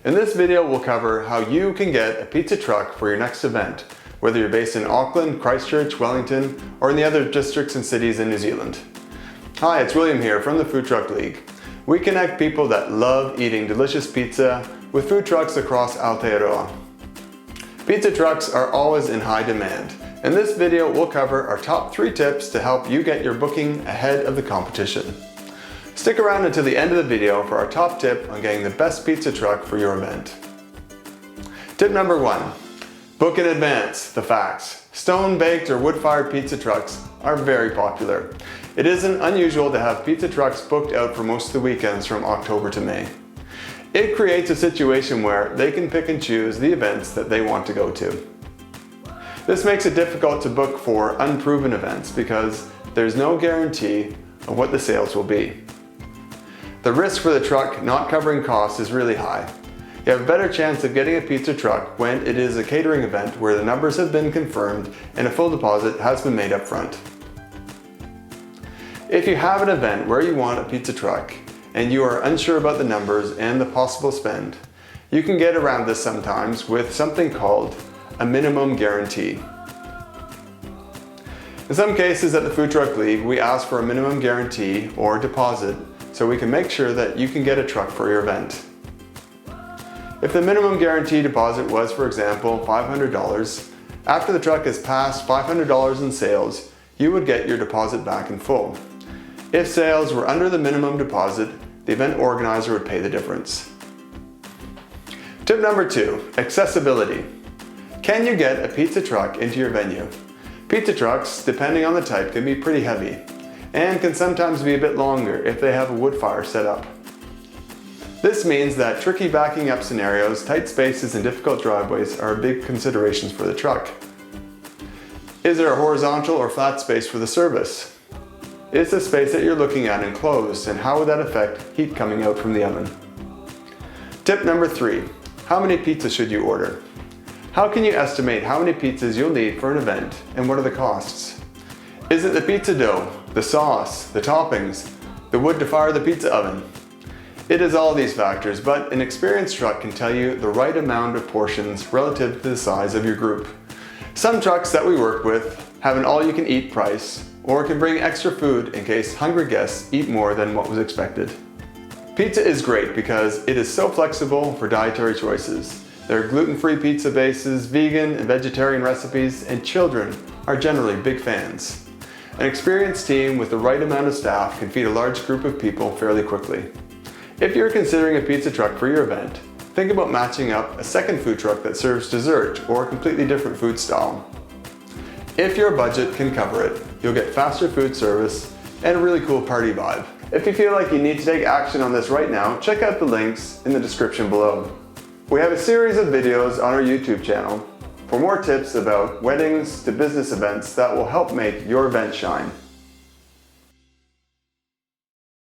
In this video, we'll cover how you can get a pizza truck for your next event, whether you're based in Auckland, Christchurch, Wellington, or in the other districts and cities in New Zealand. Hi, it's William here from the Food Truck League. We connect people that love eating delicious pizza with food trucks across Aotearoa. Pizza trucks are always in high demand. In this video, we'll cover our top 3 tips to help you get your booking ahead of the competition. Stick around until the end of the video for our top tip on getting the best pizza truck for your event. Tip number 1, book in advance. The facts. Stone-baked or wood-fired pizza trucks are very popular. It isn't unusual to have pizza trucks booked out for most of the weekends from October to May. It creates a situation where they can pick and choose the events that they want to go to. This makes it difficult to book for unproven events because there's no guarantee of what the sales will be. The risk for the truck not covering costs is really high. You have a better chance of getting a pizza truck when it is a catering event where the numbers have been confirmed and a full deposit has been made up front. If you have an event where you want a pizza truck and you are unsure about the numbers and the possible spend, you can get around this sometimes with something called a minimum guarantee. In some cases at the Food Truck League, we ask for a minimum guarantee or deposit so we can make sure that you can get a truck for your event. If the minimum guarantee deposit was, for example, $500, after the truck has passed $500 in sales, you would get your deposit back in full. If sales were under the minimum deposit, the event organizer would pay the difference. Tip number 2, accessibility. Can you get a pizza truck into your venue? Pizza trucks, depending on the type, can be pretty heavy and can sometimes be a bit longer if they have a wood fire set up. This means that tricky backing up scenarios, tight spaces, and difficult driveways are big considerations for the truck. Is there a horizontal or flat space for the service? Is the space that you're looking at enclosed, and how would that affect heat coming out from the oven? Tip number 3, how many pizzas should you order? How can you estimate how many pizzas you'll need for an event, and what are the costs? Is it the pizza dough, the sauce, the toppings, the wood to fire the pizza oven? It is all these factors, but an experienced truck can tell you the right amount of portions relative to the size of your group. Some trucks that we work with have an all-you-can-eat price, or can bring extra food in case hungry guests eat more than what was expected. Pizza is great because it is so flexible for dietary choices. There are gluten-free pizza bases, vegan and vegetarian recipes, and children are generally big fans. An experienced team with the right amount of staff can feed a large group of people fairly quickly. If you're considering a pizza truck for your event, think about matching up a second food truck that serves dessert or a completely different food style. If your budget can cover it, you'll get faster food service and a really cool party vibe. If you feel like you need to take action on this right now, check out the links in the description below. We have a series of videos on our YouTube channel for more tips about weddings to business events that will help make your event shine.